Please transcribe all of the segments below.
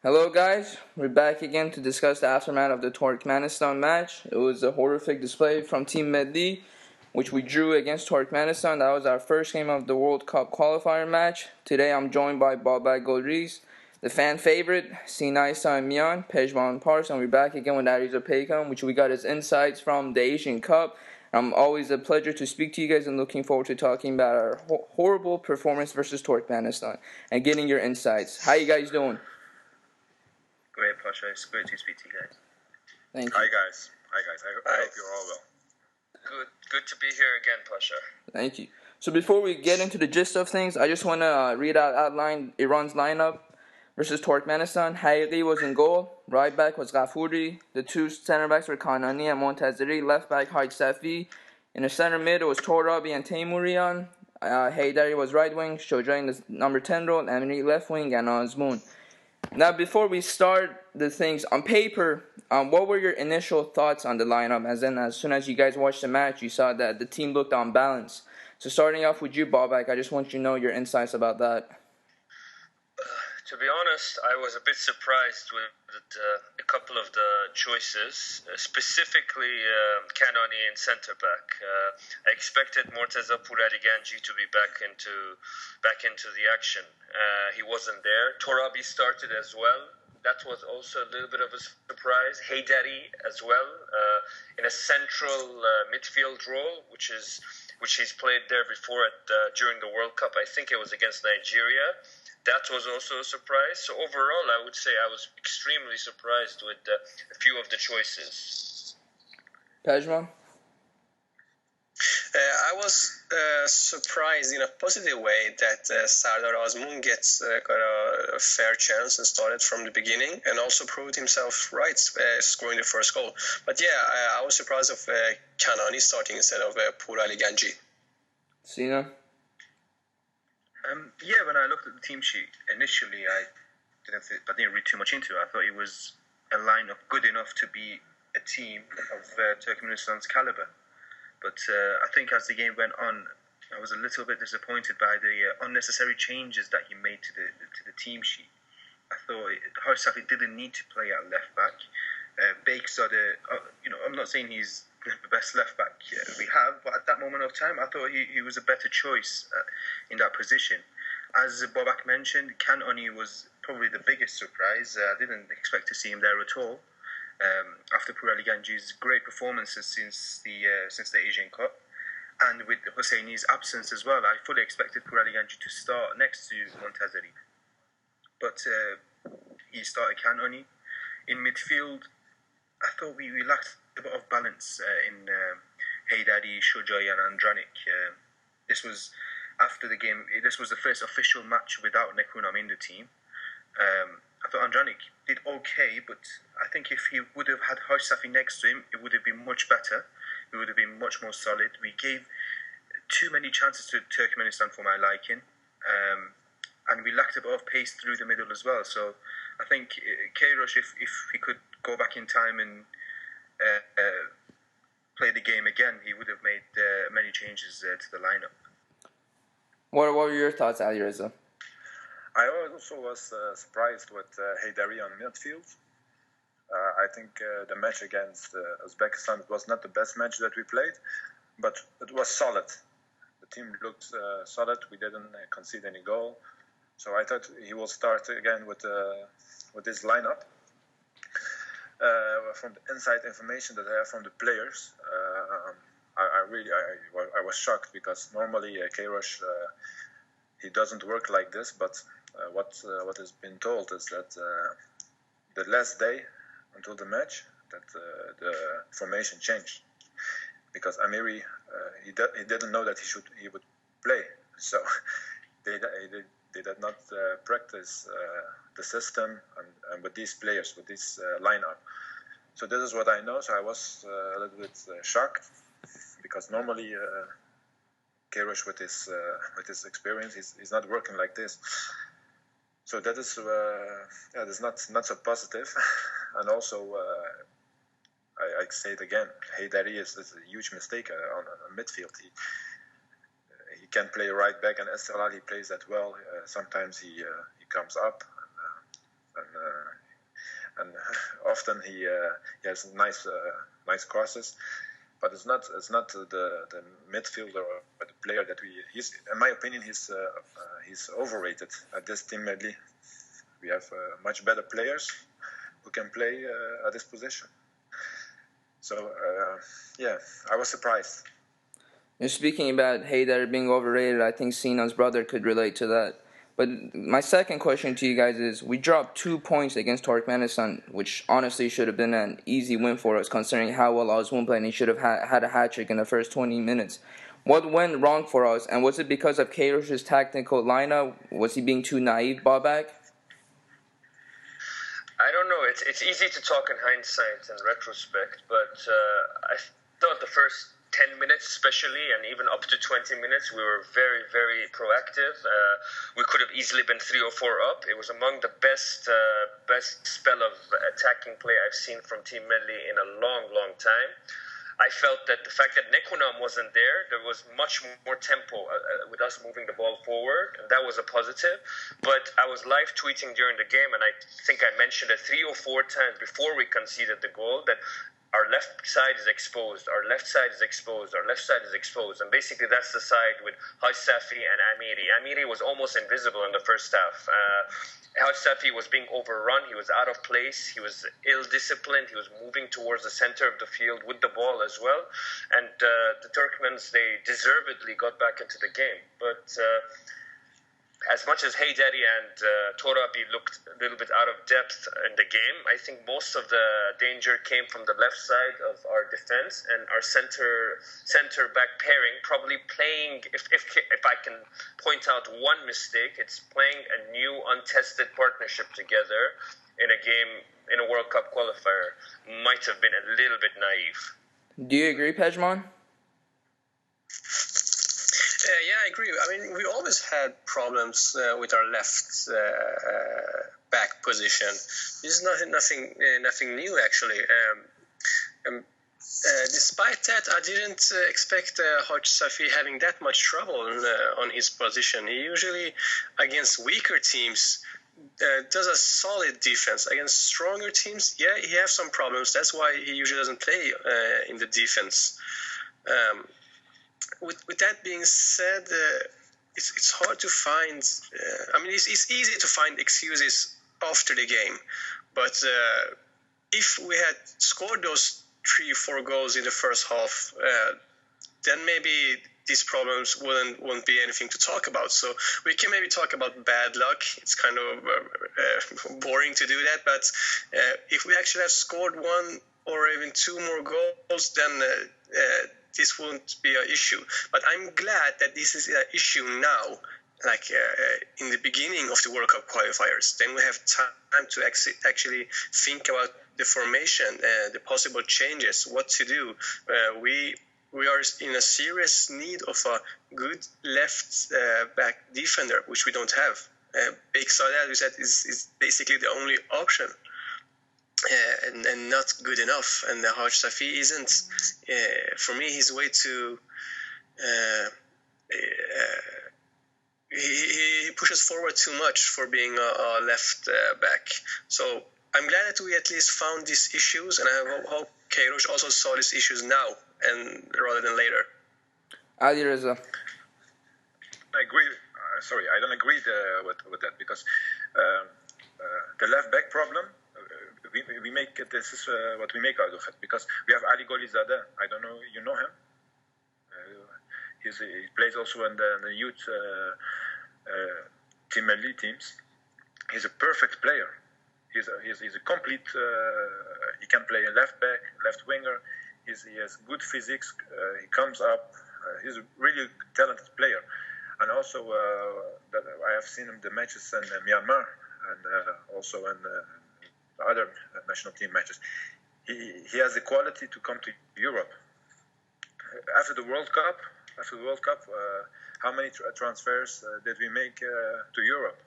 Hello, guys. We're back again to discuss the aftermath of the Turkmenistan match. It was a horrific display from Team Melli, which we drew against Turkmenistan. That was our first game of the World Cup qualifier match. Today, I'm joined by Babak Golriz, the fan favorite, Sina Saemian, Pezhman Pars, and we're back again with Ariza Paykan, which we got his insights from the Asian Cup. Always a pleasure to speak to you guys and looking forward to talking about our horrible performance versus Turkmenistan and getting your insights. How you guys doing? Great, Pasha. It's great to speak to you guys. Thank you. Hi guys. I hope you're all well. Good to be here again, Pasha. Thank you. So before we get into the gist of things, I just want to outline Iran's lineup versus Turkmenistan. Haqiqi was in goal. Right back was Ghafouri. The two center backs were Kanani and Montazeri. Left back Haid Safi. In the center mid, it was Torabi and Teimourian. Haydari was right wing. Shoja in the number 10 role. Amiri left wing and Azmoun. Now, before we start the things on paper, what were your initial thoughts on the lineup? As soon as you guys watched the match, you saw that the team looked on balance. So starting off with you, Babak, I just want you to know your insights about that. To be honest, I was a bit surprised with a couple of the choices, specifically Kanani in centre back. I expected Morteza Pouraliganji to be back into the action. He wasn't there. Torabi started as well. That was also a little bit of a surprise. Haydari as well in a central midfield role, which he's played there before during the World Cup. I think it was against Nigeria. That was also a surprise. So overall, I would say I was extremely surprised with a few of the choices. Pezhman? I was surprised in a positive way that Sardar Azmoun gets got a fair chance and started from the beginning and also proved himself right, scoring the first goal. But yeah, I was surprised of Kanani starting instead of Pouraliganji. Sina? When I looked at the team sheet initially, I didn't read too much into it. I thought it was a lineup good enough to be a team of Turkmenistan's caliber. But I think as the game went on, I was a little bit disappointed by the unnecessary changes that he made to the team sheet. I thought Harsafi didn't need to play at left back. Bakesade, I'm not saying he's the best left back we have, but at that moment of time, I thought he was a better choice in that position. As Babak mentioned, Kanani was probably the biggest surprise. I didn't expect to see him there at all. After Pouraliganji's great performances since the Asian Cup, and with Hosseini's absence as well, I fully expected Pouraliganji to start next to Montazeri. But he started Kanani. In midfield, I thought we lacked a bit of balance in Haydari, Shoja and Andranik. This was after the game. This was the first official match without Nekunam in the team. I thought Andranik did okay, but I think if he would have had Harsafi next to him, it would have been much better. It would have been much more solid. We gave too many chances to Turkmenistan for my liking, and we lacked a bit of pace through the middle as well. So I think Queiroz, if he could go back in time and play the game again, he would have made many changes to the lineup. What were your thoughts, Ali Reza? I also was surprised with Haydari on midfield. I think the match against Uzbekistan was not the best match that we played, but it was solid. The team looked solid. We didn't concede any goal. So I thought he will start again with this lineup. From the inside information that I have from the players, I was shocked because normally Queiroz he doesn't work like this. But what has been told is that the last day until the match that the formation changed because Amiri he didn't know that he would play, so they did not practice the system and with these players, with this lineup. So this is what I know. So I was a little bit shocked because normally Queiroz with his experience, he's not working like this. So that is not so positive. And also I say it again, Haydari is a huge mistake on midfield. He can play right back, and Esteghlal he plays that well. Sometimes he comes up, and and often he has nice crosses. But it's not the midfielder or the player that he's, in my opinion, he's overrated at this Team Melli. We have much better players who can play at this position. So I was surprised. And speaking about Haydar being overrated, I think Sina's brother could relate to that. But my second question to you guys is, we dropped 2 points against Turkmenistan, which honestly should have been an easy win for us, considering how well Azmoun played, and he should have had a hat-trick in the first 20 minutes. What went wrong for us, and was it because of Queiroz's tactical lineup? Was he being too naive, Babak? I don't know. It's easy to talk in hindsight and retrospect, but I thought the first 10 minutes especially, and even up to 20 minutes, we were very, very proactive. We could have easily been 3 or 4 up. It was among the best spell of attacking play I've seen from Team Melli in a long, long time. I felt that the fact that Nekunam wasn't there was much more tempo with us moving the ball forward, and that was a positive. But I was live tweeting during the game, and I think I mentioned it 3 or 4 times before we conceded the goal that our left side is exposed, our left side is exposed, our left side is exposed. And basically that's the side with Haj Safi and Amiri. Amiri was almost invisible in the first half. Haj Safi was being overrun. He was out of place. He was ill-disciplined. He was moving towards the center of the field with the ball as well. And the Turkmens, they deservedly got back into the game. But as much as Haydari and Torabi looked a little bit out of depth in the game, I think most of the danger came from the left side of our defense, and our center back pairing probably playing. If I can point out one mistake, it's playing a new untested partnership together in a game in a World Cup qualifier might have been a little bit naive. Do you agree, Pezhman? Yeah, I agree. I mean, we always had problems with our left back position. This is nothing new, actually. Despite that, I didn't expect Haj Safi having that much trouble on his position. He usually, against weaker teams, does a solid defense. Against stronger teams, yeah, he has some problems. That's why he usually doesn't play in the defense. With that being said, it's hard to find. I mean, it's easy to find excuses after the game, but if we had scored those 3-4 goals in the first half, then maybe these problems wouldn't be anything to talk about. So we can maybe talk about bad luck. It's kind of boring to do that, but if we actually have scored 1 or even 2 more goals, then this won't be an issue. But I'm glad that this is an issue now, like in the beginning of the World Cup qualifiers. Then we have time to actually think about the formation, the possible changes, what to do. We are in a serious need of a good left back defender, which we don't have. Big Salah, we said, is basically the only option. And not good enough. And the Haj Safi isn't, for me, his way to, he pushes forward too much for being a left back. So I'm glad that we at least found these issues, and I hope Queiroz also saw these issues now and rather than later. Ali Reza. I agree. Sorry, I don't agree with that, because the left back problem, we make this is what we make out of it, because we have Ali Golizadeh. I don't know, you know him. He plays also in the youth Team Melli teams. He's a perfect player. He's a complete. He can play a left back, left winger. He has good physics. He comes up. He's a really talented player. And also, that I have seen him the matches in Myanmar and also in other national team matches. He has the quality to come to Europe. After the World Cup, how many transfers did we make to Europe?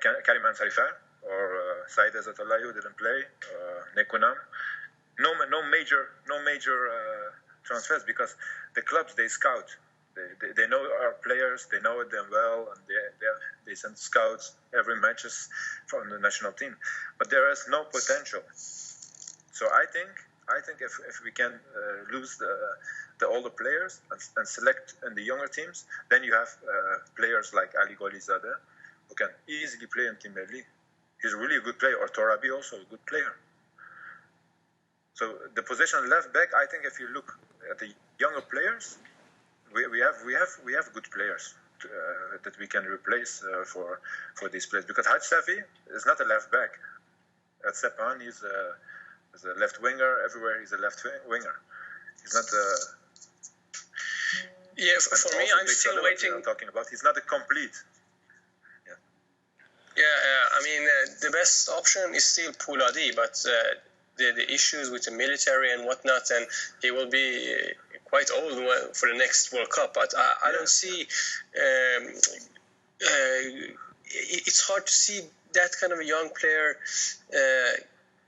Karim Ansarifa or Saeed Ezatollahi, who didn't play, Nekunam. No major transfers, because the clubs, they scout. They know our players, they know them well, and They send scouts every matches from the national team, but there is no potential. So I think if we can lose the older players and select in the younger teams, then you have players like Ali Golizadeh who can easily play in Team Melli. He's really a good player, or Torabi also a good player. So the position left back, I think if you look at the younger players, we have good players that we can replace for these players, because Hajsafi is not a left back. At Sepan, he's a left winger. Everywhere he's a left winger. He's not a... Yeah, for me, I'm still waiting. I'm talking about. He's not a complete. I mean, the best option is still Pouladi, but the issues with the military and whatnot, and he will be quite old for the next World Cup. But I don't see. It's hard to see that kind of a young player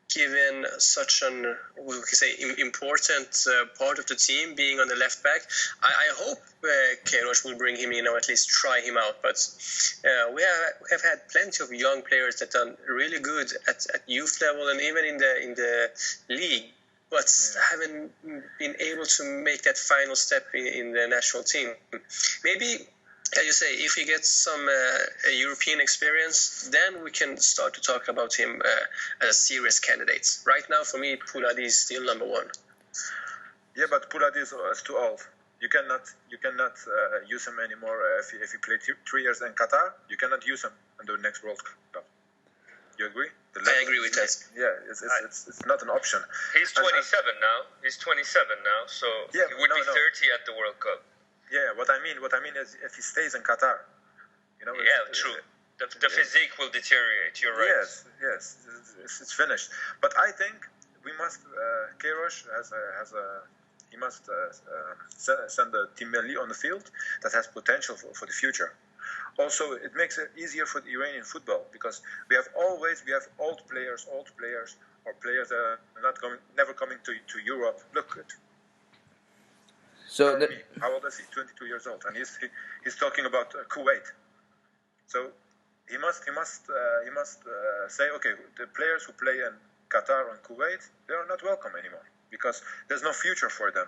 given such an, we can say, important part of the team being on the left back. I hope Queiroz will bring him in, or at least try him out. But we have had plenty of young players that done really good at youth level and even in the league, but haven't been able to make that final step in the national team. Maybe, as you say, if he gets some European experience, then we can start to talk about him as a serious candidate. Right now, for me, Pouladi is still number one. Yeah, but Pouladi is too old. You cannot use him anymore. If he played 3 years in Qatar, you cannot use him in the next World Cup. You agree? I agree with that. Yeah, it's not an option. He's 27 now. He's 27 now, so he would be 30 at the World Cup. Yeah, what I mean is if he stays in Qatar, true. The physique will deteriorate. You're right. Yes, it's finished. But I think we must. Queiroz he must send the Team Melli on the field that has potential for the future. Also, it makes it easier for the Iranian football, because we have old players, or players that are never coming to Europe. Look. So how old is he? 22 years old, and he's talking about Kuwait. So he must say, okay, the players who play in Qatar and Kuwait, they are not welcome anymore, because there's no future for them.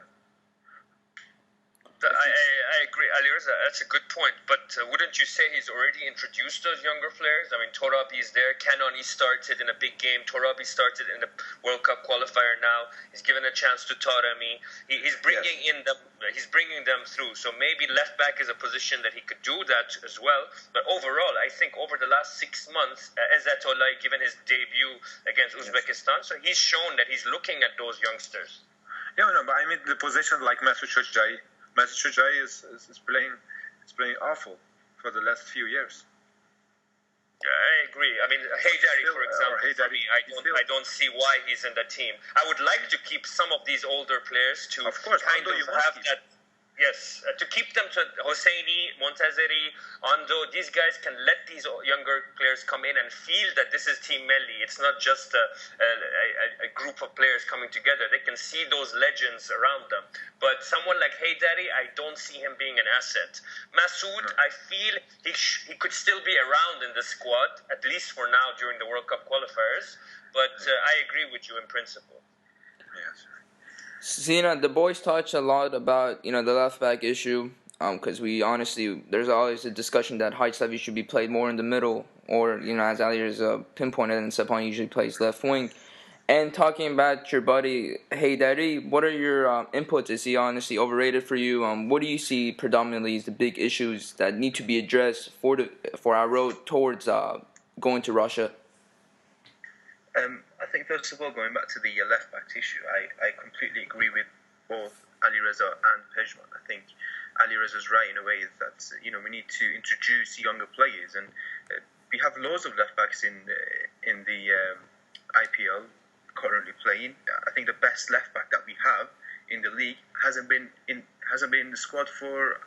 I agree, Ali Reza. That's a good point. But wouldn't you say he's already introduced those younger players? I mean, Torabi is there. Kanani started in a big game. Torabi started in the World Cup qualifier now. He's given a chance to Taremi. He's bringing in them. He's bringing them through. So maybe left back is a position that he could do that as well. But overall, I think over the last 6 months, Ezatollahi, given his debut against Uzbekistan, so he's shown that he's looking at those youngsters. Yeah, no, but I mean the position like Masoud Shojai. Masoud Shojai is playing awful for the last few years. Yeah, I agree. I mean, Haydari, for example, for me, I don't see why he's in the team. I would like to keep some of these older players to kind of have that. Yes, to keep them to Hosseini, Montazeri, Ando. These guys can let these younger players come in and feel that this is Team Melli. It's not just a group of players coming together. They can see those legends around them. But someone like Haydari, I don't see him being an asset. Masoud, I feel he could still be around in the squad, at least for now during the World Cup qualifiers. But I agree with you in principle. Yes. Sina, the boys touch a lot about the left back issue, because there's always a discussion that Hajsafi should be played more in the middle, or as Ali has pinpointed, and Sepan usually plays left wing. And talking about your buddy Haydari, what are your inputs? Is he honestly overrated for you? What do you see predominantly as the big issues that need to be addressed for our road towards going to Russia? I think, first of all, going back to the left-back issue, I completely agree with both Ali Reza and Pezhman. I think Ali Reza's right in a way that, we need to introduce younger players. And we have loads of left-backs in the IPL currently playing. I think the best left-back that we have in the league hasn't been in the squad for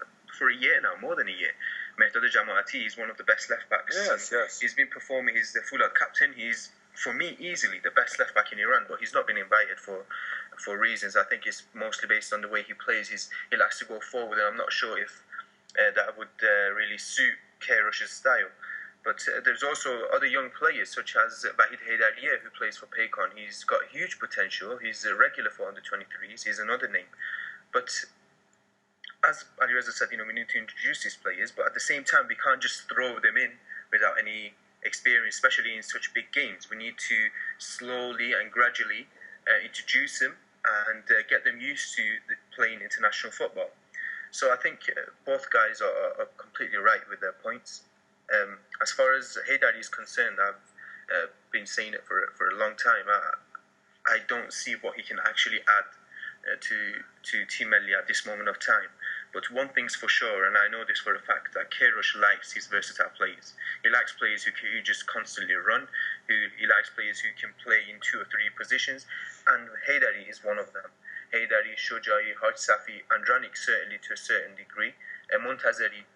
a year now, more than a year. Mehdad Jamaati is one of the best left-backs. Yes. He's been performing. He's the full-out captain. He's, for me, easily the best left back in Iran, but he's not been invited for reasons. I think it's mostly based on the way he plays. He likes to go forward, and I'm not sure if that would really suit Queiroz's style. But there's also other young players such as Vahid Heydariye, who plays for Paycon. He's got huge potential. He's a regular for under 23s. He's another name. But as Ali Reza said, we need to introduce these players. But at the same time, we can't just throw them in without any experience, especially in such big games. We need to slowly and gradually introduce them and get them used to playing international football. So I think both guys are completely right with their points. As far as Heydari is concerned, I've been saying it for a long time. I don't see what he can actually add to Team Melli at this moment of time. But one thing's for sure, and I know this for a fact, that Queiroz likes his versatile players. He likes players who just constantly run. He likes players who can play in 2 or 3 positions, and Heydari is one of them. Heydari, Shojai, Hajsafi, Andranik certainly to a certain degree, and Montazeri.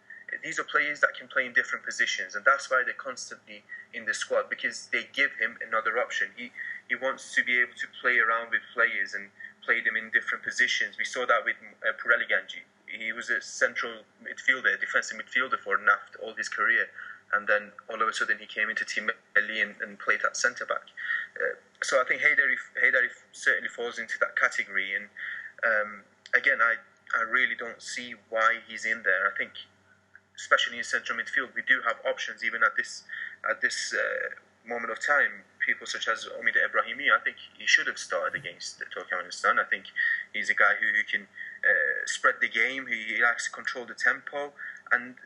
These are players that can play in different positions, and that's why they're constantly in the squad, because they give him another option. He wants to be able to play around with players and play them in different positions. We saw that with Purali Ganji. He was a central midfielder, a defensive midfielder for Naft all his career, and then all of a sudden he came into Team Melli and played at centre back. So I think Heydari certainly falls into that category, and again, I really don't see why he's in there. I think, especially in central midfield, we do have options even at this moment of time. People such as Omid Ebrahimi, I think he should have started against Turkmenistan. I think he's a guy who can spread the game. He likes to control the tempo, and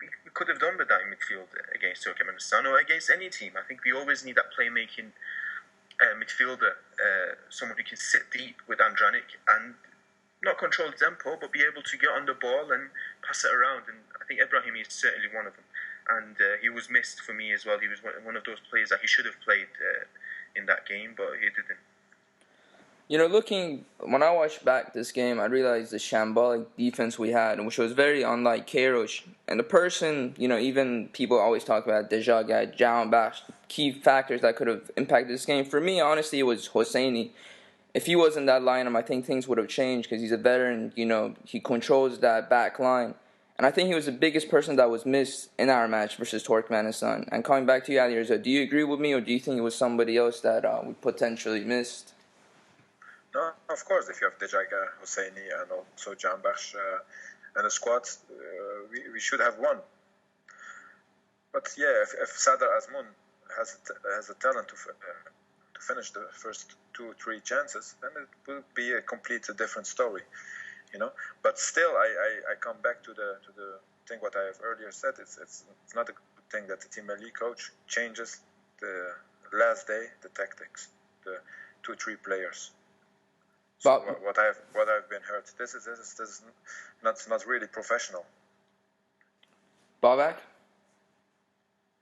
we could have done with that in midfield against Turkmenistan or against any team. I think we always need that playmaking midfielder, someone who can sit deep with Andranik and not control the tempo, but be able to get on the ball and pass it around. And I think Ebrahimi is certainly one of them. And he was missed for me as well. He was one of those players that he should have played in that game, but he didn't. When I watched back this game, I realized the shambolic defense we had, which was very unlike Queiroz. And the person, even people always talk about Dejaga, Jahanbakhsh, key factors that could have impacted this game. For me, honestly, it was Hosseini. If he wasn't that lineup, I think things would have changed because he's a veteran. He controls that back line. And I think he was the biggest person that was missed in our match versus Turkmenistan. And coming back to you, Ali Reza, do you agree with me, or do you think it was somebody else that we potentially missed? No, of course. If you have Dejaga, Hosseini, and also Jahanbakhsh and the squad, we should have won. But yeah, if Sadar Azmoun has a talent to finish the first 2 or 3 chances, then it will be a completely different story. But still, I come back to the thing what I have earlier said. It's not a good thing that the Team Melli coach changes the last day the tactics, the 2-3 players. So what I've been heard, this is not really professional. Babak?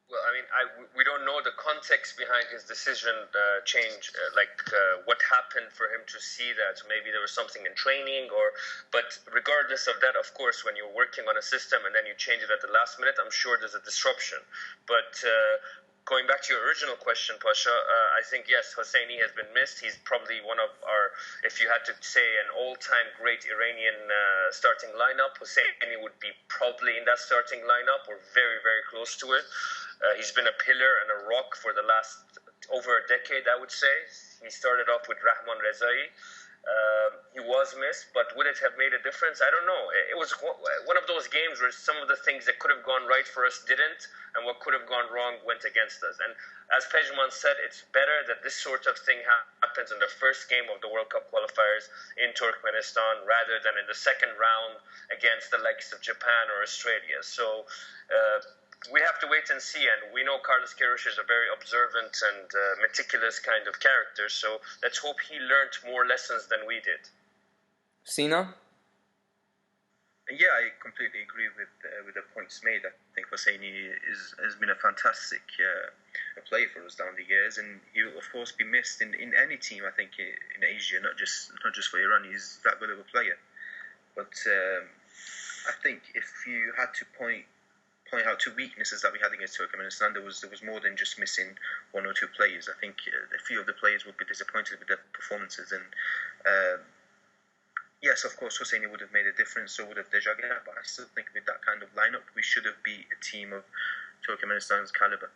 Well, I mean, we don't know the context behind his decision change, what happened for him to see that. Maybe there was something in training, but regardless of that, of course, when you're working on a system and then you change it at the last minute, I'm sure there's a disruption. But going back to your original question, Pasha, I think, yes, Hosseini has been missed. He's probably one of our, if you had to say an all-time great Iranian starting lineup, Hosseini would be probably in that starting lineup or very, very close to it. He's been a pillar and a rock for the last over a decade, I would say. He started off with Rahman Rezai. He was missed, but would it have made a difference? I don't know. It was one of those games where some of the things that could have gone right for us didn't, and what could have gone wrong went against us. And as Pezhman said, it's better that this sort of thing happens in the first game of the World Cup qualifiers in Turkmenistan rather than in the second round against the likes of Japan or Australia. So we have to wait and see, and we know Carlos Queiroz is a very observant and meticulous kind of character, so let's hope he learned more lessons than we did. Sina? Yeah, I completely agree with the points made. I think Hosseini has been a fantastic player for us down the years, and he will of course be missed in any team. I think in Asia, not just for Iran. He's that good of a player. But I think if you had to point out 2 weaknesses that we had against Turkmenistan, there was more than just missing 1 or 2 players. I think a few of the players would be disappointed with their performances, and yes, of course, Hosseini would have made a difference, so would have Dejaga, but I still think with that kind of lineup, we should have beat a team of Turkmenistan's caliber.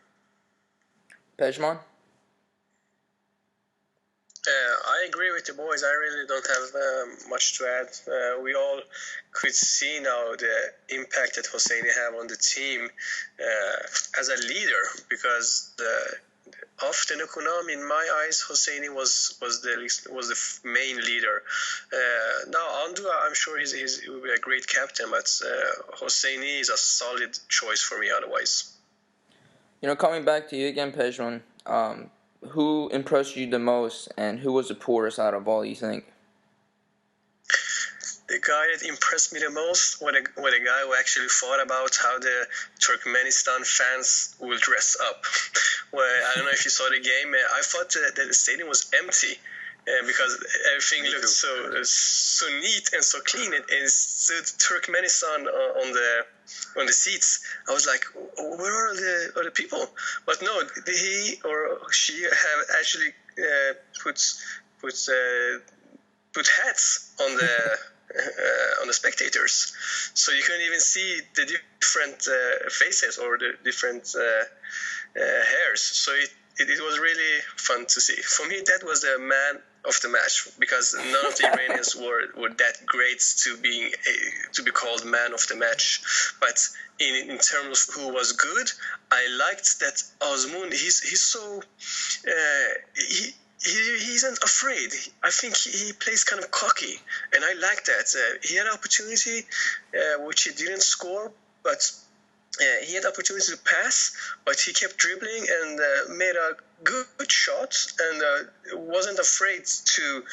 Pezhman? I agree with the boys. I really don't have much to add. We all could see now the impact that Hosseini have on the team as a leader, because of the Nukunam, in my eyes, Hosseini was the main leader. Now Andu, I'm sure he will be a great captain, but Hosseini is a solid choice for me otherwise. Coming back to you again, Pezhman, who impressed you the most, and who was the poorest out of all, you think? The guy that impressed me the most was a guy who actually thought about how the Turkmenistan fans will dress up. Well, I don't know if you saw the game. I thought that the stadium was empty because everything looked so neat and so clean. It stood Turkmenistan on the seats. I was like, where are the people? But no, he or she have actually put hats on the spectators, so you couldn't even see the different faces or the different hairs. So it was really fun to see. For me, that was the man of the match, because none of the Iranians were that great to be called man of the match. But in terms of who was good, I liked that Azmoun. He's so he isn't afraid. I think he plays kind of cocky, and I like that. He had an opportunity which he didn't score, but he had opportunity to pass, but he kept dribbling and made a good shot, and wasn't afraid to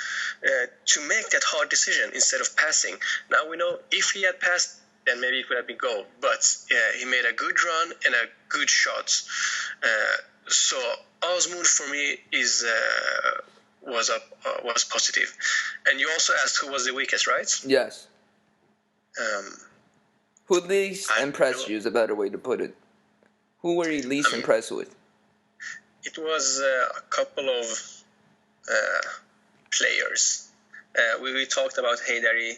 make that hard decision instead of passing. Now we know if he had passed, then maybe it would have been goal. But he made a good run and a good shot. So Azmoun for me was positive. And you also asked who was the weakest, right? Yes. Who least impressed you is a better way to put it. Who were you least impressed with? It was a couple of players. We talked about Haydari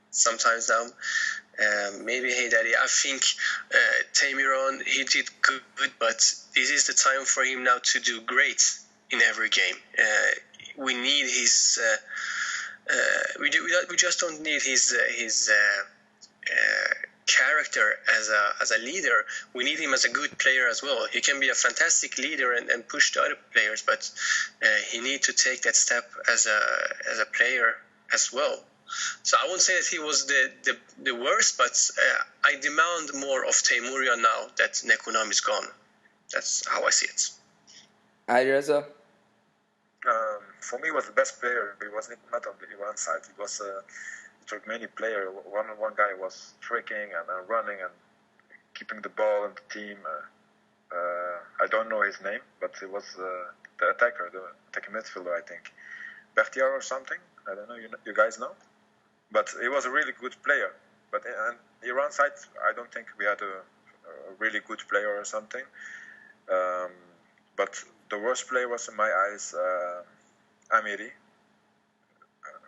sometimes now. Maybe Haydari. I think Tamiron, he did good, but this is the time for him now to do great in every game. We need his. We just don't need his character as a leader. We need him as a good player as well. He can be a fantastic leader and push the other players, but he needs to take that step as a player as well. So I won't say that he was the worst, but I demand more of Teimourian now that Nekunam is gone. That's how I see it. Reza? For me, he was the best player. He was not on the Iran side. He was a Turkmeni player. One guy was tricking and running and keeping the ball in the team. I don't know his name, but he was the attacker, the attacking midfielder, I think. Bertier or something. I don't know. You guys know? But he was a really good player. But on the Iran side, I don't think we had a really good player or something. But the worst player was, in my eyes, Amiri.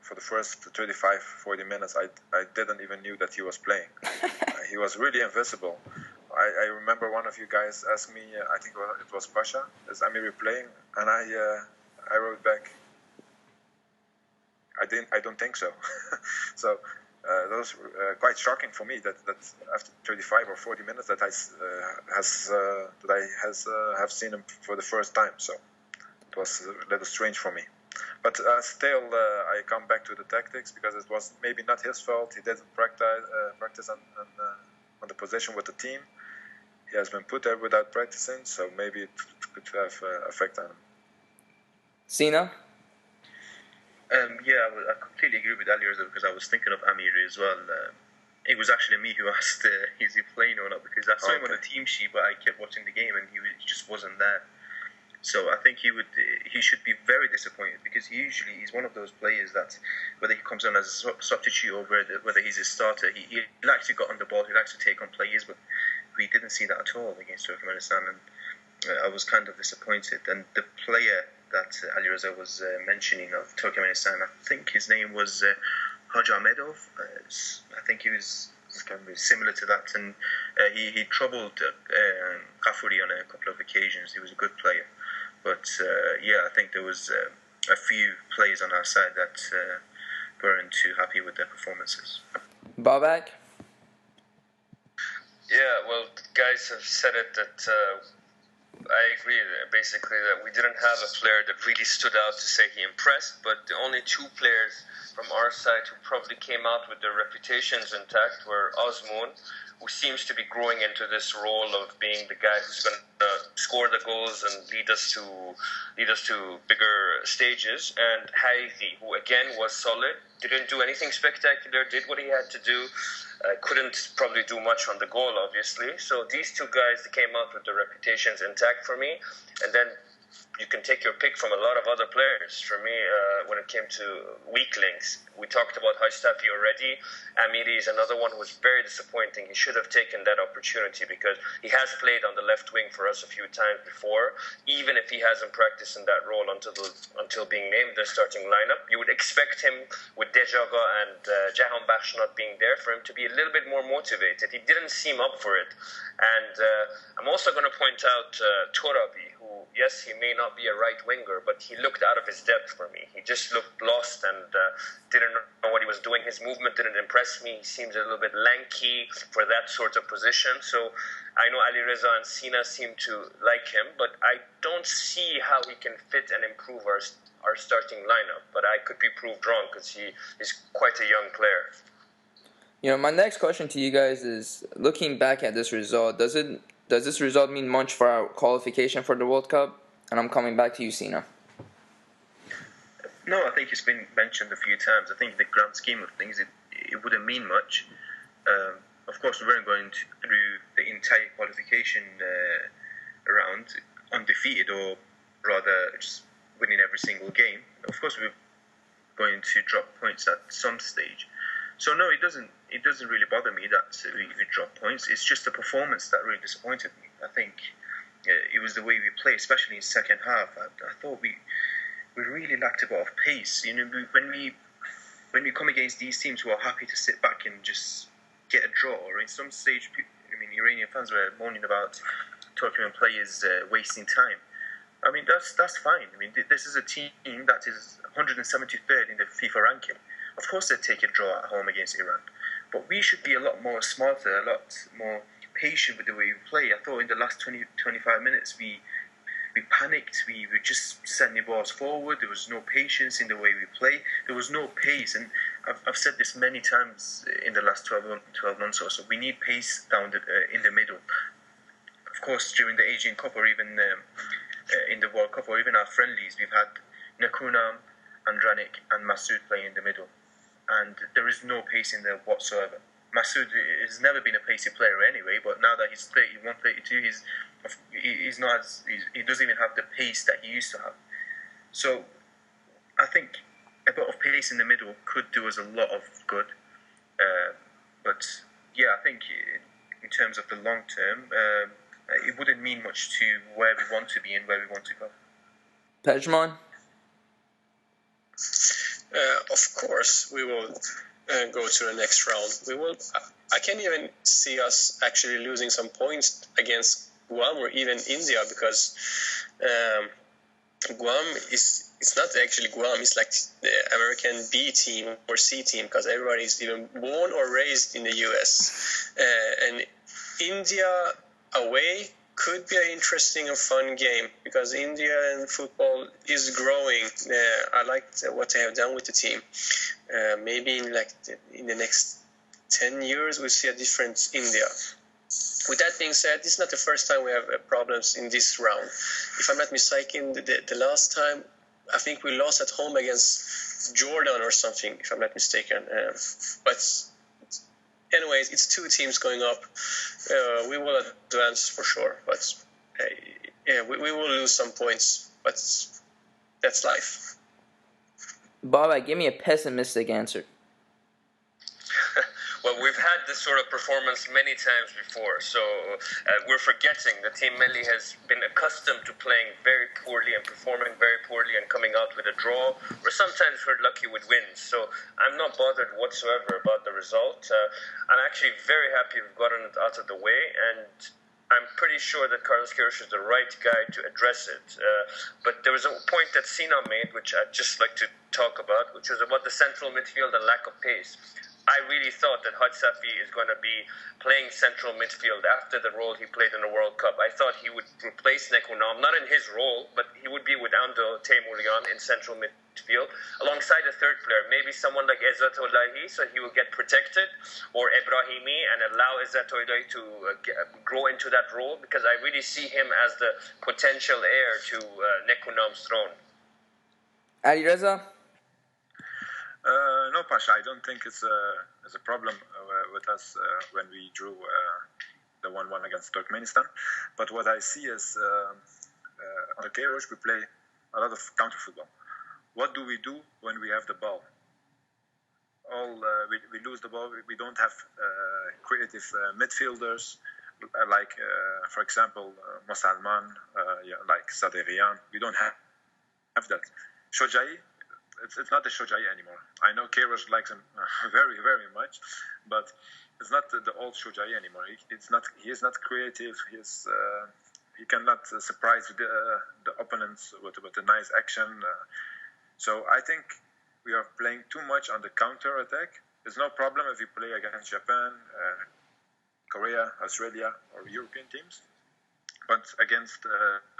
For the first 35, 40 minutes, I didn't even knew that he was playing. He was really invisible. I remember one of you guys asked me, I think it was Pasha, is Amiri playing? And I wrote back, I don't think so. So that was quite shocking for me that after 35 or 40 minutes that I have seen him for the first time. So it was a little strange for me. But still, I come back to the tactics because it was maybe not his fault. He didn't practice on the position with the team. He has been put there without practicing, so maybe it could have effect on him. Sina? Yeah, I completely agree with Ali Reza because I was thinking of Amiri as well. It was actually me who asked, is he playing or not? Because I saw him on the team sheet, but I kept watching the game and he just wasn't there. So I think he should be very disappointed because he's one of those players that whether he comes on as a substitute or whether he's a starter, he likes to get on the ball, he likes to take on players, but we didn't see that at all against Turkmenistan, and I was kind of disappointed. And the player that Ali Reza was mentioning of Turkmenistan, I think his name was Hajamedov. I think he was similar to that, and He troubled Kafuri on a couple of occasions. He was a good player. But I think there was a few players on our side that weren't too happy with their performances. Babak? Yeah, well, guys have said it that I agree basically that we didn't have a player that really stood out to say he impressed, but the only two players from our side who probably came out with their reputations intact were Osmoon, who seems to be growing into this role of being the guy who's going to score the goals and lead us to bigger stages, and Haiti, who again was solid, didn't do anything spectacular, did what he had to do, couldn't probably do much on the goal, obviously. So these two guys came out with their reputations intact for me, and then you can take your pick from a lot of other players. For me, when it came to weak links, we talked about Haistafi already. Amiri is another one who was very disappointing. He should have taken that opportunity because he has played on the left wing for us a few times before. Even if he hasn't practiced in that role until being named the starting lineup, you would expect him, with Dejaga and Jahan Bakhsh not being there, for him to be a little bit more motivated. He didn't seem up for it. And I'm also going to point out Torabi, who, yes, he may not be a right winger, but he looked out of his depth for me. He just looked lost and didn't know what he was doing. His movement didn't impress me. He seems a little bit lanky for that sort of position. So I know Ali Reza and Sina seem to like him, but I don't see how he can fit and improve our starting lineup. But I could be proved wrong because he is quite a young player. My next question to you guys is, looking back at this result, does this result mean much for our qualification for the World Cup? And I'm coming back to you, Sina. No, I think it's been mentioned a few times. I think in the grand scheme of things, it wouldn't mean much. Of course, we weren't going through the entire qualification round undefeated, or rather just winning every single game. Of course, we were going to drop points at some stage. So no, it doesn't really bother me that we dropped points. It's just the performance that really disappointed me. I think it was the way we played, especially in the second half. I thought we really lacked a bit of pace. When we come against these teams who are happy to sit back and just get a draw, or in some stage, Iranian fans were moaning about Turkmen players wasting time. That's fine. This is a team that is 173rd in the FIFA ranking. Of course, they'd take a draw at home against Iran, but we should be a lot more smarter, a lot more patient with the way we play. I thought in the last 20-25 minutes we panicked. We were just sending balls forward. There was no patience in the way we play. There was no pace, and I've said this many times in the last 12 months or so. We need pace down in the middle. Of course, during the Asian Cup, or even in the World Cup, or even our friendlies, we've had Nakunam, Andranik, and Masood playing in the middle, and there is no pace in there whatsoever. Masood has never been a pacey player anyway, but now that he's 31, 32, he doesn't even have the pace that he used to have. So I think a bit of pace in the middle could do us a lot of good. But I think in terms of the long term, it wouldn't mean much to where we want to be and where we want to go. Pezhman? Of course, we will go to the next round. We will. I can't even see us actually losing some points against Guam or even India, because Guam it's not actually Guam. It's like the American B team or C team, because everybody is even born or raised in the US. And India away could be an interesting and fun game, because Indian football is growing. I like what they have done with the team. Maybe in the next 10 years we'll see a different India. With that being said, this is not the first time we have problems in this round. If I'm not mistaken, the last time I think we lost at home against Jordan or something, if I'm not mistaken. But anyways, it's two teams going up. We will advance for sure, but we will lose some points, but that's life. Bob, give me a pessimistic answer. Well, we've had this sort of performance many times before, so we're forgetting that Team Melli has been accustomed to playing very poorly and performing very poorly and coming out with a draw, or sometimes we're lucky with wins. So I'm not bothered whatsoever about the result. I'm actually very happy we've gotten it out of the way, and I'm pretty sure that Carlos Queiroz is the right guy to address it. But there was a point that Sina made, which I'd just like to talk about, which was about the central midfield and lack of pace. I really thought that Safi is going to be playing central midfield after the role he played in the World Cup. I thought he would replace Nekunam, not in his role, but he would be with Ando Teimurian in central midfield, alongside a third player, maybe someone like Ezatollahi, so he will get protected, or Ebrahimi, and allow Ezatollahi to grow into that role, because I really see him as the potential heir to Nekunam's throne. Ali Reza? No, Pasha, I don't think it's a problem with us when we drew the 1-1 against Turkmenistan. But what I see is on the Queiroz, we play a lot of counter football. What do we do when we have the ball? We lose the ball. We don't have creative midfielders like, for example, Mosalman, like Saderian. We don't have that. Shojai. It's not the Shojai anymore. I know Queiroz likes him very, very much, but it's not the old Shojai anymore. He is not creative. He cannot surprise the opponents with a nice action. So I think we are playing too much on the counter attack. There's no problem if you play against Japan, Korea, Australia, or European teams, but against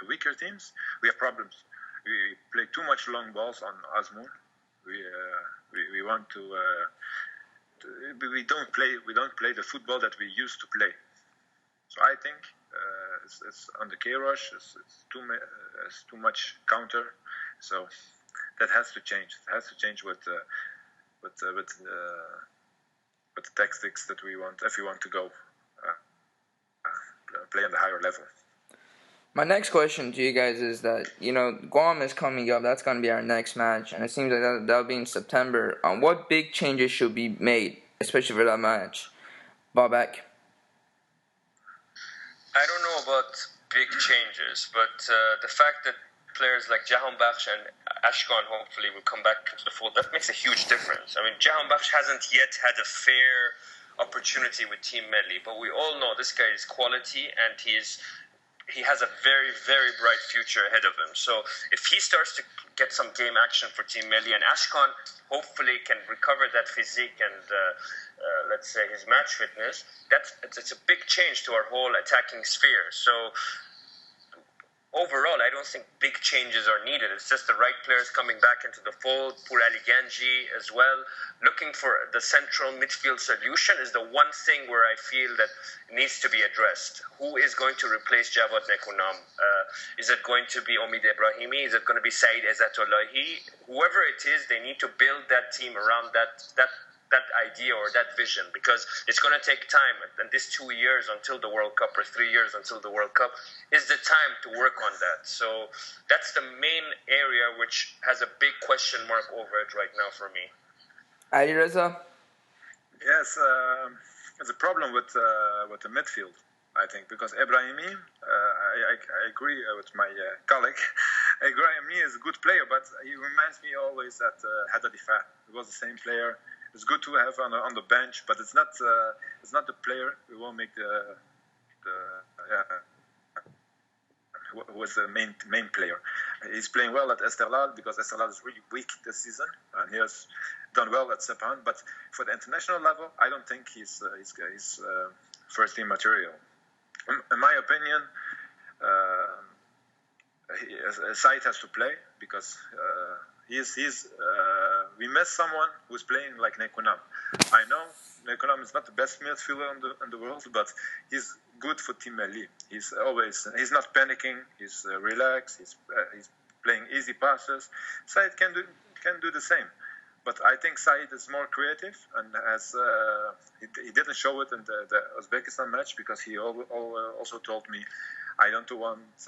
weaker teams, we have problems. We play too much long balls on Azmoun. We want to. We don't play the football that we used to play. So I think it's on the Queiroz. It's too much counter. So that has to change. It has to change with the tactics that we want if we want to go play on the higher level. My next question to you guys is that, Guam is coming up. That's going to be our next match. And it seems like that'll be in September. What big changes should be made, especially for that match? Babak? I don't know about big changes, but the fact that players like Jahanbakhsh and Ashkan hopefully will come back to the fold, that makes a huge difference. I mean, Jahanbakhsh hasn't yet had a fair opportunity with Team Melli, but we all know this guy is quality, and he has a very, very bright future ahead of him. So if he starts to get some game action for Team Melli, and Ashkan hopefully can recover that physique and, let's say, his match fitness, it's a big change to our whole attacking sphere. So overall, I don't think big changes are needed. It's just the right players coming back into the fold. Pour Ali Ganji as well. Looking for the central midfield solution is the one thing where I feel that needs to be addressed. Who is going to replace Javad Nekunam? Is it going to be Omid Ebrahimi? Is it going to be Saeed Ezatollahi? Whoever it is, they need to build that team around that idea or that vision, because it's going to take time, and this 2 years until the World Cup or 3 years until the World Cup is the time to work on that. So that's the main area which has a big question mark over it right now for me. Ali Reza? Yes, it's a problem with the midfield, I think, because Ebrahimi, I agree with my colleague. Ebrahimi is a good player, but he reminds me always that Hada Difa. He was the same player. It's good to have on the bench, but it's not the player who will make who was the main player. He's playing well at Esteghlal because Esteghlal is really weak this season, and he has done well at Sepan. But for the international level, I don't think he's first team material. In my opinion, Saeed has to play because. We miss someone who's playing like Nekunam. I know Nekunam is not the best midfielder in the world, but he's good for Team Melli. He's not panicking. He's relaxed. He's playing easy passes. Saeed can do the same, but I think Saeed is more creative and he didn't show it in the Uzbekistan match because he also told me I don't want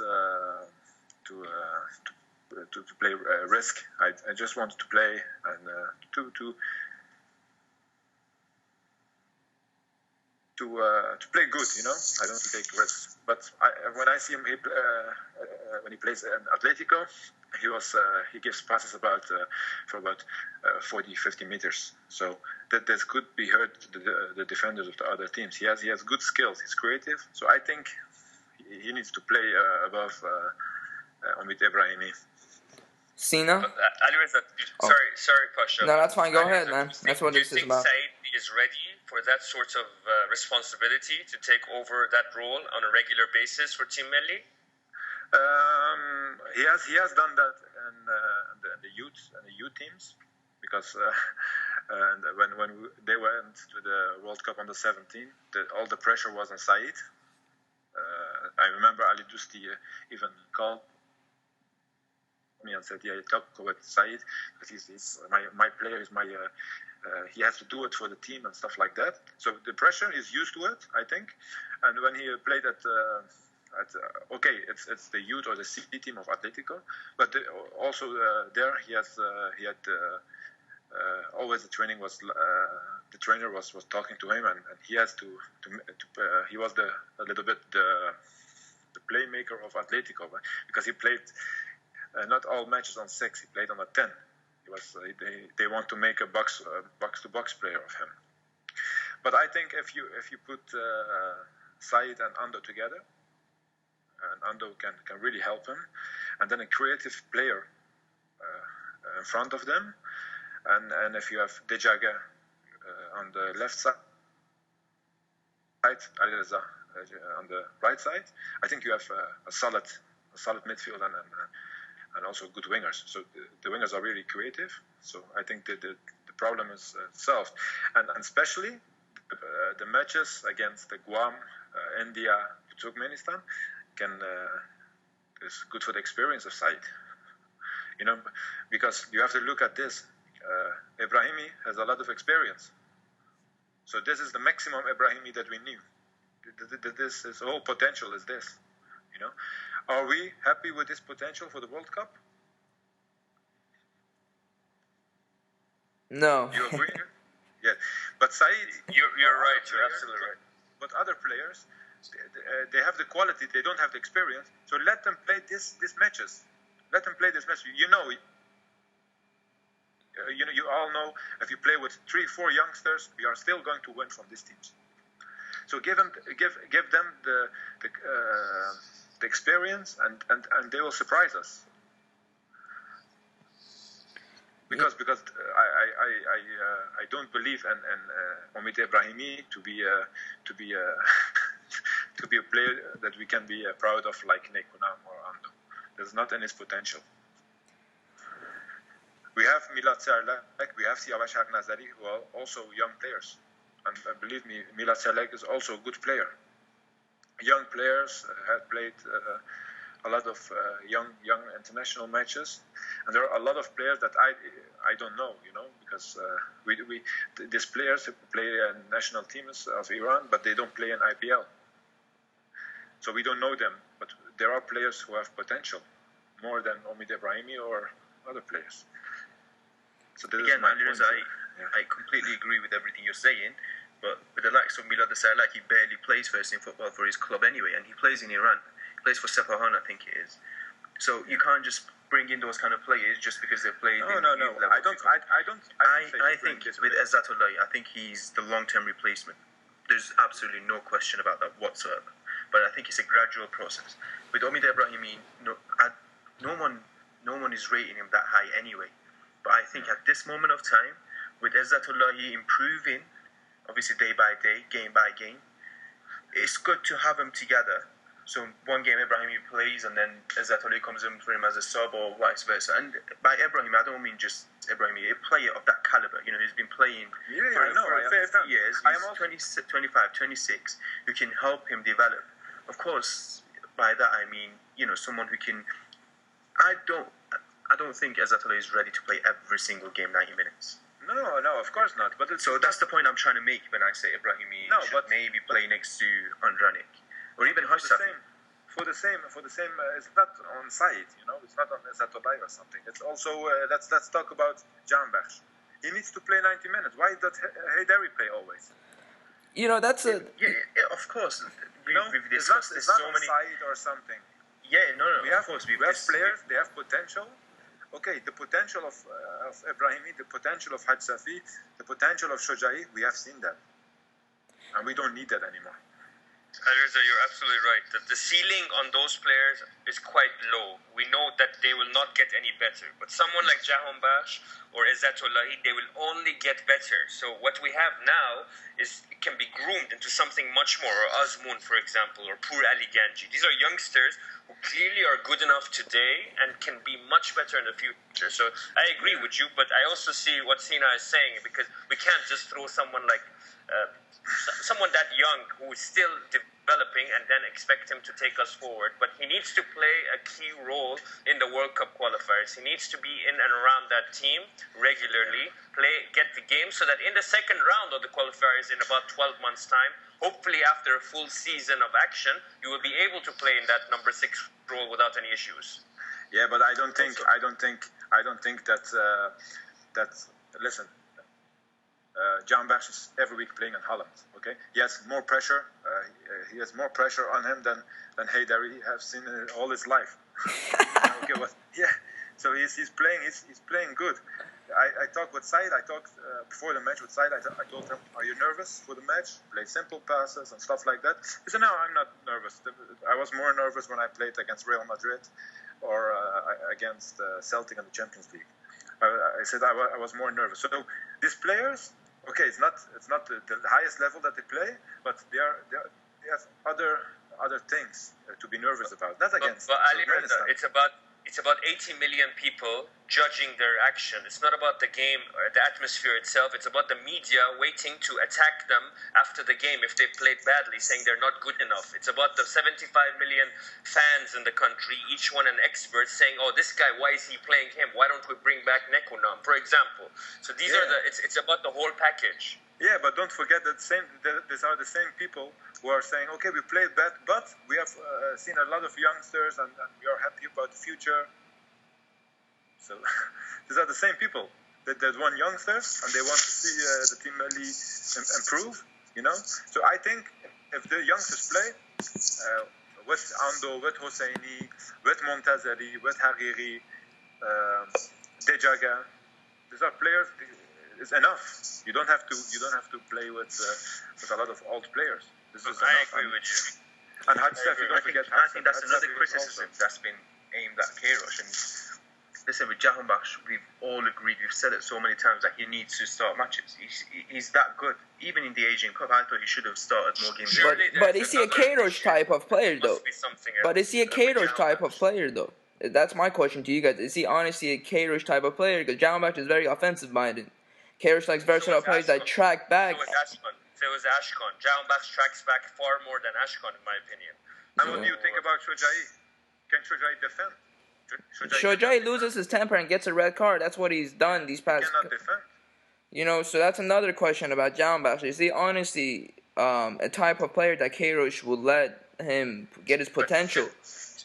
to play risk. I just wanted to play and to play good. I don't take risks. But when I see him when he plays in Atletico, he gives passes for about 40, 50 meters. So that could be hurt the defenders of the other teams. He has good skills. He's creative. So I think he needs to play above Omid Ebrahimi. Sina? Sorry, Pasha. No, that's fine. Go ahead, man. That's what this is about. Do you think Saeed is ready for that sort of responsibility to take over that role on a regular basis for Team Melli? He has done that in the youth teams, because when they went to the World Cup under 17, all the pressure was on Saeed. I remember Ali Dusti even called me and said, talk with Saeed, because he's my player, is he has to do it for the team and stuff like that. So the pressure, he's used to it, I think. And when he played it's the youth or the C team of Atletico, but also there he had always the trainer was talking to him, and he has to he was a little bit the playmaker of Atletico, because he played not all matches on 6. He played on a 10. He was they want to make a box to box player of him. But I think if you put Saeed and Ando together, and Ando can really help him, and then a creative player in front of them, and if you have Dejaga on the left side, Ali Reza on the right side, I think you have a solid midfield and also good wingers. So the wingers are really creative. So I think the problem is solved, and especially the matches against the Guam, India, Turkmenistan is good for the experience of Saeed. Because you have to look at this. Ebrahimi has a lot of experience. So this is the maximum Ebrahimi that we knew. His whole potential is this. Are we happy with this potential for the World Cup? No. You agree? Yeah. But Saeed, you're right. You're absolutely right. But other players, they have the quality. They don't have the experience. So let them play these matches. Let them play this match. You all know, if you play with 3-4 youngsters, we are still going to win from these teams. So give them the experience, and they will surprise us. Because I don't believe in Omid Ebrahimi to be a player that we can be proud of, like Nekunam or Ando. There's not in his potential. We have Milad Serlek, we have Siavash Hagnazari, who are also young players. And believe me, Milad Serlek is also a good player. Young players have played a lot of young international matches, and there are a lot of players that I don't know, because these players play in national teams of Iran, but they don't play in IPL. So we don't know them, but there are players who have potential more than Omid Ebrahimi or other players. So again, I completely agree with everything you're saying, but with the likes of Milad Serlek, he barely plays first team football for his club anyway, and he plays in Iran. He plays for Sepahan, I think it is. So you can't just bring in those kind of players just because they played. No. I think with Ezatollahi, I think he's the long-term replacement. There's absolutely no question about that whatsoever. But I think it's a gradual process. With Omid Ebrahimi, no one is rating him that high anyway. But I think at this moment of time, with Ezatollahi improving, obviously day by day, game by game, it's good to have them together. So one game Ebrahimi plays, and then Ezatollahi comes in for him as a sub, or vice versa. And by Ebrahimi, I don't mean just Ebrahimi, a player of that caliber. He's been playing for a fair few years. He's 25, 26, who can help him develop. Of course, by that I mean, someone who can. I don't think Ezatollahi is ready to play every single game 90 minutes. No, of course not. But that's the point I'm trying to make when I say Ebrahimi should maybe play next to Andranik. Or even Hashsafi. For the same, it's not on Saeed, it's not on Ezatollahi or something. It's also, let's talk about Canberk. He needs to play 90 minutes. Why does Haydari play always? that's a. Yeah, of course. We've it's discussed not this so many. Saeed or something. Yeah, no. We have Of course, we have players. They have potential. Okay, the potential of Ibrahimi, the potential of Haj Safi, the potential of Shojai, we have seen that, and we don't need that anymore. Reza, you're absolutely right. The ceiling on those players is quite low. We know that they will not get any better. But someone like Jahanbakhsh or Ezatollahi, they will only get better. So what we have now is it can be groomed into something much more. Or Azmoun, for example, or Pur Ali Ganji. These are youngsters who clearly are good enough today and can be much better in the future. So I agree with you, but I also see what Sina is saying, because we can't just throw someone like someone that young who is still developing and then expect him to take us forward. But he needs to play a key role in the World Cup qualifiers. He needs to be in and around that team regularly, get the game, so that in the second round of the qualifiers in about 12 months' time, hopefully after a full season of action, you will be able to play in that number 6 role without any issues. Yeah, but I don't think that listen. Jahanbakhsh is every week playing in Holland. Okay, he has more pressure. He has more pressure on him than Haydari have seen all his life. Okay, well, yeah. So he's playing. He's playing good. I talked with Saeed. I talked before the match with Saeed. I told him, "Are you nervous for the match? Play simple passes and stuff like that." He said, "No, I'm not nervous. I was more nervous when I played against Real Madrid or against Celtic in the Champions League." I said I was more nervous. So these players. Okay, it's not the highest level that they play, but they have other things to be nervous about. Not against. But Ali Reza, it's about 80 million people judging their action. It's not about the game or the atmosphere itself. It's about the media waiting to attack them after the game if they played badly, saying they're not good enough. It's about the 75 million fans in the country, each one an expert, saying, "Oh, this guy, why is he playing him? Why don't we bring back Nekunam?" for example. So these are it's about the whole package. Yeah, but don't forget that these are the same people who are saying, "Okay, we played bad, but we have seen a lot of youngsters and we are happy about the future." So these are the same people that want youngsters and they want to see the Team Melli improve. So I think if the youngsters play with Ando, with Hosseini, with Montazeri, with Hariri, Dejaga, these are players. Is enough. You don't have to play with a lot of old players. This is I enough. agree with you. And Hajsaf, don't forget. I think that's another criticism that's been aimed at Queiroz. And listen, with Jahanbakhsh, we've all agreed. We've said it so many times that he needs to start matches. He's that good. Even in the Asian Cup, I thought he should have started more games. But is he a Queiroz type of player though? But is he a Queiroz type of player though? That's my question to you guys. Is he honestly a Queiroz type of player? Because Jahanbakhsh is very offensive minded. Queiroz likes versatile players that track back. So was Ashkan. Jahanbakhsh tracks back far more than Ashkan, in my opinion. And what do you think about Shojai? Can Shojai defend? Shojai loses his temper and gets a red card. That's what he's done these past. He cannot defend. So that's another question about Jahanbakhsh. Is he honestly a type of player that Queiroz will let him get his potential?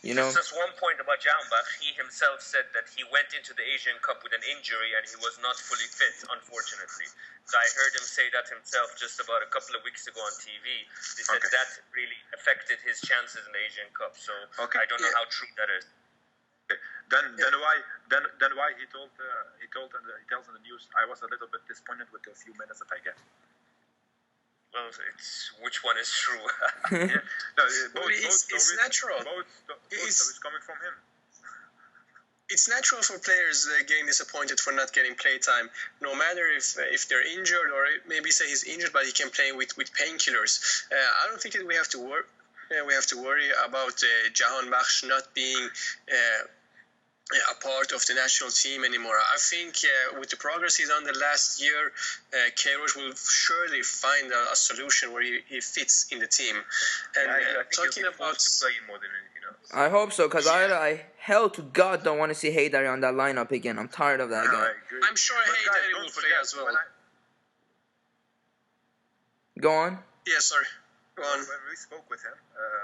Just one point about Jahanbakhsh. He himself said that he went into the Asian Cup with an injury and he was not fully fit, unfortunately. So I heard him say that himself just about a couple of weeks ago on TV. He said that really affected his chances in the Asian Cup. So I don't know how true that is. Then why he tells in the news, I was a little bit disappointed with the few minutes that I get. Well, it's which one is true? It's natural. It's coming from him. It's natural for players getting disappointed for not getting playtime, no matter if they're injured or maybe say he's injured, but he can play with painkillers. I don't think that we have to worry about Jahanbakhsh not being a part of the national team anymore. I think with the progress he's done the last year, Queiroz will surely find a solution where he fits in the team. And I think talking about to play more than anything else. I hope so, because I hell to God don't want to see Haydari on that lineup again. I'm tired of that guy. I'm sure Haydari will play as well. Go on. Yeah, sorry. Go on. When we spoke with him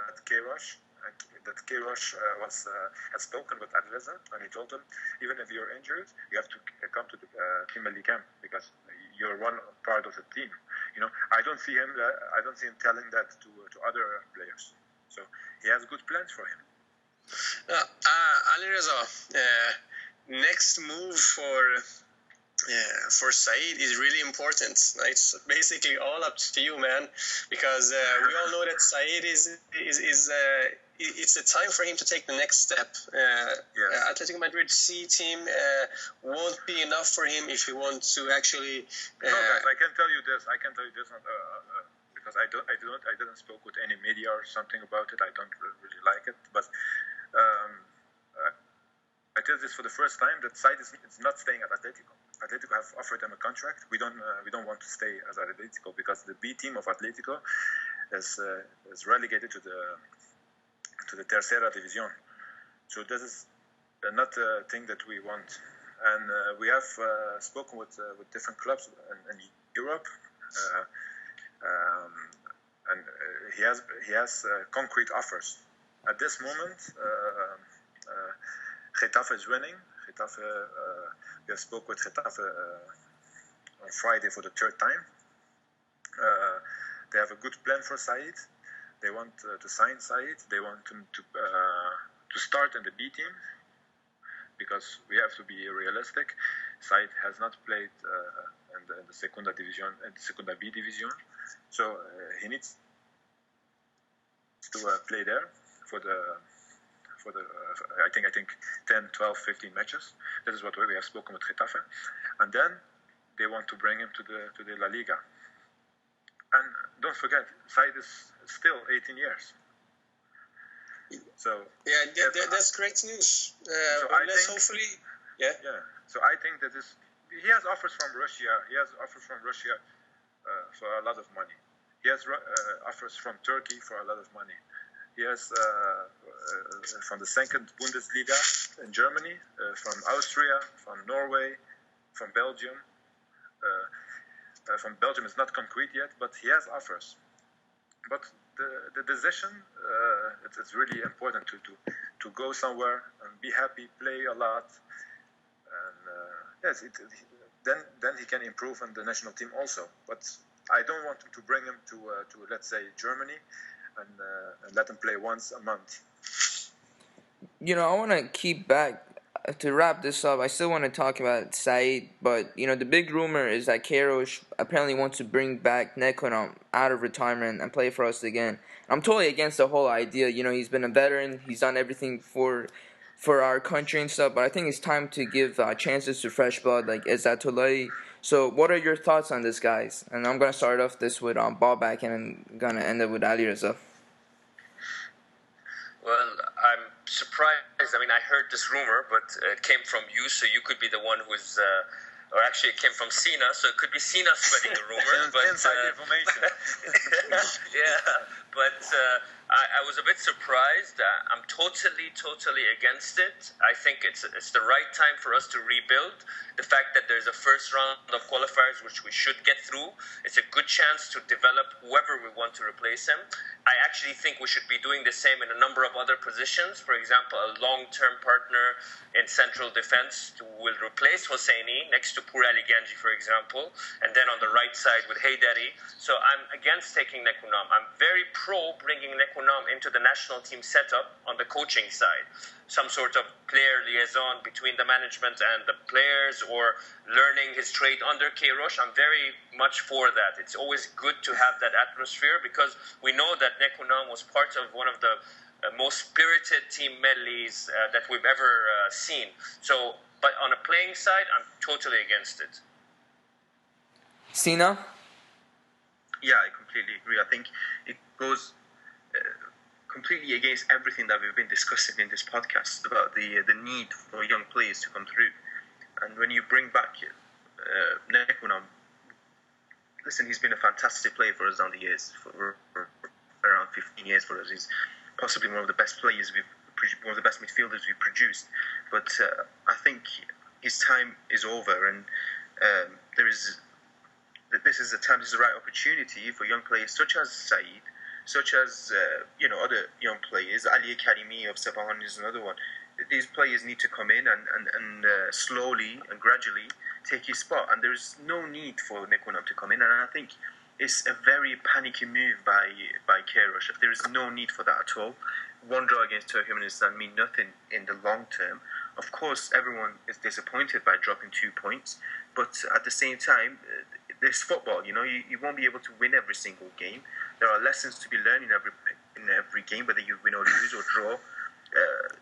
at Queiroz, had spoken with Adreza, and he told him, even if you're injured, you have to come to the Team Melli camp because you're one part of the team. I don't see him telling that to other players. So he has good plans for him. Ali Reza, next move for Saeed is really important. It's basically all up to you, man, because we all know that Saeed is it's a time for him to take the next step. Yes. Atletico Madrid C team won't be enough for him if he wants to actually. No, guys, I can tell you this. Because I didn't spoke with any media or something about it. I don't really like it, but I tell this for the first time that Saeed is not staying at Atletico. Atletico have offered him a contract. We don't want to stay as Atletico because the B team of Atletico is relegated to the Tercera División. So this is not a thing that we want. And we have spoken with different clubs in Europe, and he has concrete offers. At this moment, Getafe is winning. Getafe, we have spoke with Getafe on Friday for the third time. They have a good plan for Saeed. They want to sign Saeed. They want him to start in the B team because we have to be realistic. Saeed has not played in the Segunda Division and Segunda B Division, so he needs to play there for the I think 10, 12, 15 matches. This is what we have spoken with Getafe, and then they want to bring him to the La Liga. And don't forget, Saeed is still 18 years. So that's great news. Hopefully, yeah. So I think that he has offers from Russia. He has offers from Russia for a lot of money. He has offers from Turkey for a lot of money. He has from the second Bundesliga in Germany, from Austria, from Norway, from Belgium. From Belgium is not concrete yet, but he has offers. But the decision, it's really important to go somewhere and be happy, play a lot, and then he can improve on the national team also. But I don't want to bring him to let's say Germany and let him play once a month. I want to keep back to wrap this up. I still want to talk about Saeed, but the big rumor is that Queiroz apparently wants to bring back Nekounam out of retirement and play for us again. I'm totally against the whole idea. He's been a veteran. He's done everything for our country and stuff, but I think it's time to give chances to fresh blood like Ezatollahi. So what are your thoughts on this, guys? And I'm going to start off this with Ballback and I'm going to end it with Ali Reza. Well, I'm surprised. I mean, I heard this rumor, but it came from you, so you could be the one who's... or actually, it came from Sina, so it could be Sina spreading the rumor. But, inside information. But I was a bit surprised. I'm totally against it. I think it's the right time for us to rebuild. The fact that there's a first round of qualifiers, which we should get through, it's a good chance to develop whoever we want to replace him. I actually think we should be doing the same in a number of other positions. For example, a long-term partner in central defense will replace Hosseini next to Pourali Ganji, for example, and then on the right side with Haydari. So I'm against taking Nekounam. I'm very pro bringing Nekounam into the national team setup on the coaching side. Some sort of player liaison between the management and the players, or learning his trade under Queiroz. I'm very much for that. It's always good to have that atmosphere because we know that Nekounam was part of one of the most spirited Team Mellis that we've ever seen. So, but on a playing side, I'm totally against it. Sina? Yeah, I completely agree. I think it goes completely against everything that we've been discussing in this podcast about the need for young players to come through. And when you bring back Nekounam, listen, he's been a fantastic player for us down the years, for around 15 years for us. He's possibly one of the best players one of the best midfielders we've produced. But I think his time is over, and this is the right opportunity for young players such as Saeed, such as other young players. Ali Karimi of Sepahan is another one. These players need to come in and slowly and gradually take his spot. And there's no need for Nekounam to come in. And I think it's a very panicky move by Queiroz. There is no need for that at all. One draw against Turkmenistan mean nothing in the long term. Of course, everyone is disappointed by dropping 2 points, but at the same time, this football. You won't be able to win every single game. There are lessons to be learned in every game, whether you win or lose or draw.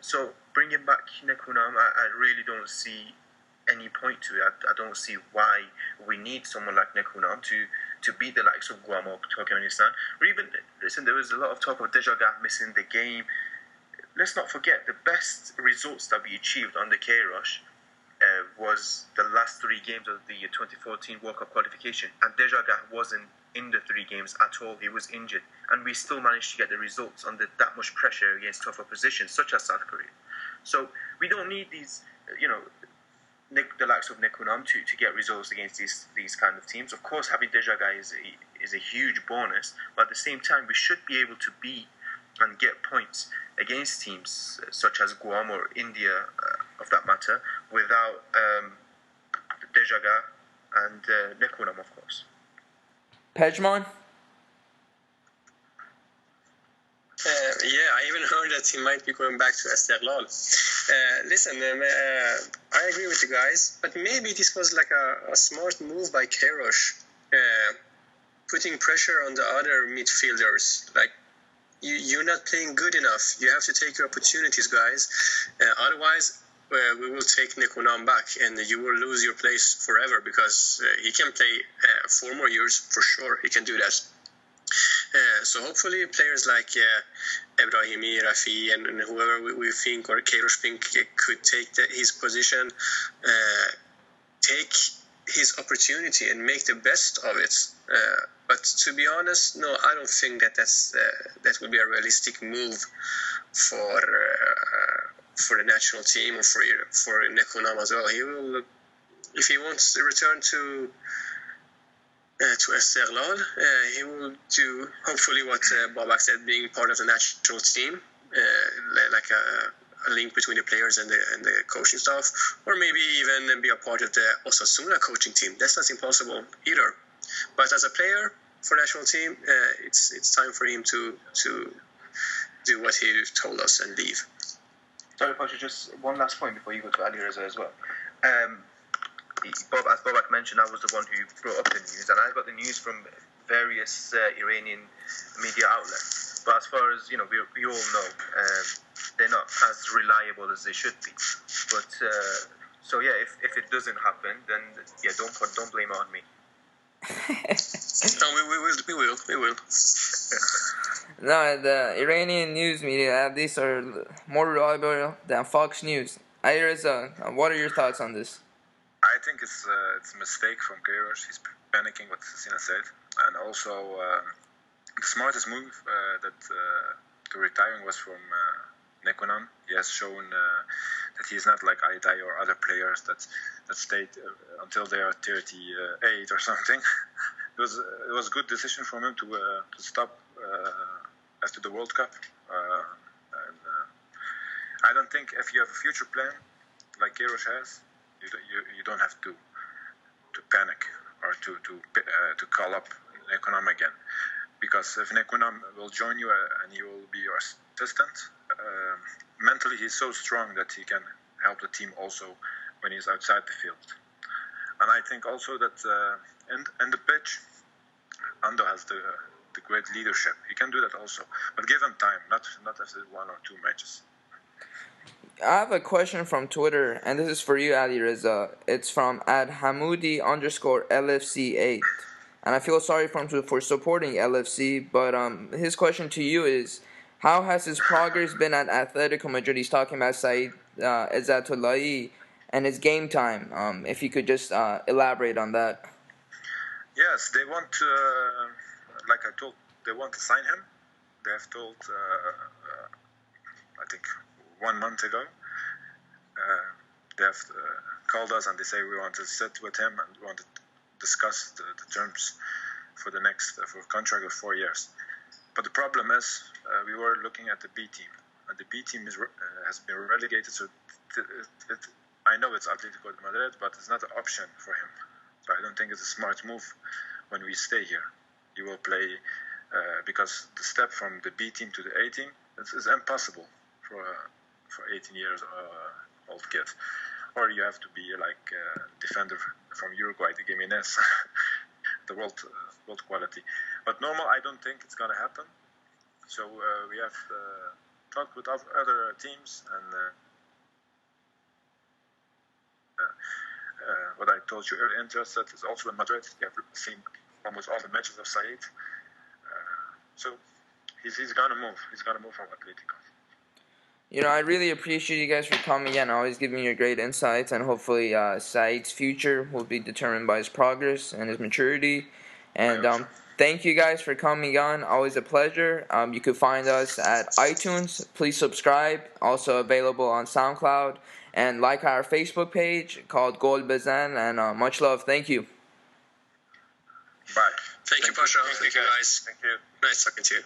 So bringing back Nekunam, I really don't see any point to it. I don't see why we need someone like Nekunam to beat the likes of Guam or Turkmenistan. Or even, listen, there was a lot of talk of Dejaga missing the game. Let's not forget, the best results that we achieved under Queiroz was the last 3 games of the 2014 World Cup qualification. And Dejaga wasn't in the 3 games at all. He was injured. And we still managed to get the results under that much pressure against tough opposition, such as South Korea. So we don't need these, the likes of Nekunam to get results against these kind of teams. Of course, having Dejaga is a huge bonus, but at the same time, we should be able to beat and get points against teams such as Guam or India, of that matter, without Dejaga and Nekunam, of course. Pezhman? Yeah, I even heard that he might be going back to Esteghlal. Listen, I agree with you guys, but maybe this was like a smart move by Queiroz, putting pressure on the other midfielders. Like, you're not playing good enough. You have to take your opportunities, guys. Otherwise, we will take Nekunam back, and you will lose your place forever, because he can play 4 more years for sure. He can do that. So hopefully players like Ebrahimi, Rafi, and whoever we think or Queiroz think could take his position, take his opportunity and make the best of it. But to be honest, no, I don't think that would be a realistic move for the national team or for Nekunam as well. He will, if he wants to return to Esteghlal, he will do hopefully what Babak said, being part of the national team, like a link between the players and the coaching staff, or maybe even be a part of the Osasuna coaching team. That's not impossible either. But as a player for national team, it's time for him to do what he told us and leave. Sorry, Pasha, just one last point before you go to Ali Reza as well. As Babak mentioned, I was the one who brought up the news, and I got the news from various Iranian media outlets. But as far as we all know, they're not as reliable as they should be. But so yeah, if it doesn't happen, then yeah, don't blame it on me. No, we will. No, the Iranian news media, at least, are more reliable than Fox News. Ali Reza, what are your thoughts on this? I think it's a mistake from Queiroz. He's panicking, what Sina said, and also the smartest move to retiring was from Nekunam. He has shown that he's not like Aitai or other players that stayed until they are 38 or something. It was a good decision from him to stop after the World Cup. And I don't think if you have a future plan like Queiroz has, you don't have to panic or to call up Nekunam again, because if Nekunam will join you and he will be your assistant, mentally he's so strong that he can help the team also when he's outside the field. And I think also that in the pitch, Ando has the great leadership. He can do that also, but give him time, not after 1 or 2 matches. I have a question from Twitter, and this is for you, Ali Reza. It's from @Hamoudi_LFC8. And I feel sorry for him for supporting LFC, but his question to you is, how has his progress been at Atletico Madrid? He's talking about Saeed Ezatollahi and his game time. If you could just elaborate on that. Yes, they want to, like I told, they want to sign him. They have told, I think, 1 month ago. They have called us and they say we want to sit with him and we want to discuss the terms for the next for a contract of 4 years. But the problem is we were looking at the B team, and the B team has been relegated. So I know it's Atletico Madrid, but it's not an option for him. So I don't think it's a smart move when we stay here. he will play because the step from the B team to the A team is impossible for 18 years old kid. Or you have to be like defender from Uruguay, the Gimenez, the world quality. But normal, I don't think it's gonna happen. So we have talked with other teams, and what I told you earlier, interested is also in Madrid. You have seen almost all the matches of Saeed. So he's gonna move. He's gonna move from Atletico. You know, I really appreciate you guys for coming and always giving me your great insights, and hopefully Saeed's future will be determined by his progress and his maturity. And thank you guys for coming on. Always a pleasure. You can find us at iTunes. Please subscribe. Also available on SoundCloud. And like our Facebook page called Gol Bezan. And much love. Thank you. Bye. Thank you, Pasha. Thank you, guys. Thank you. Nice talking to you.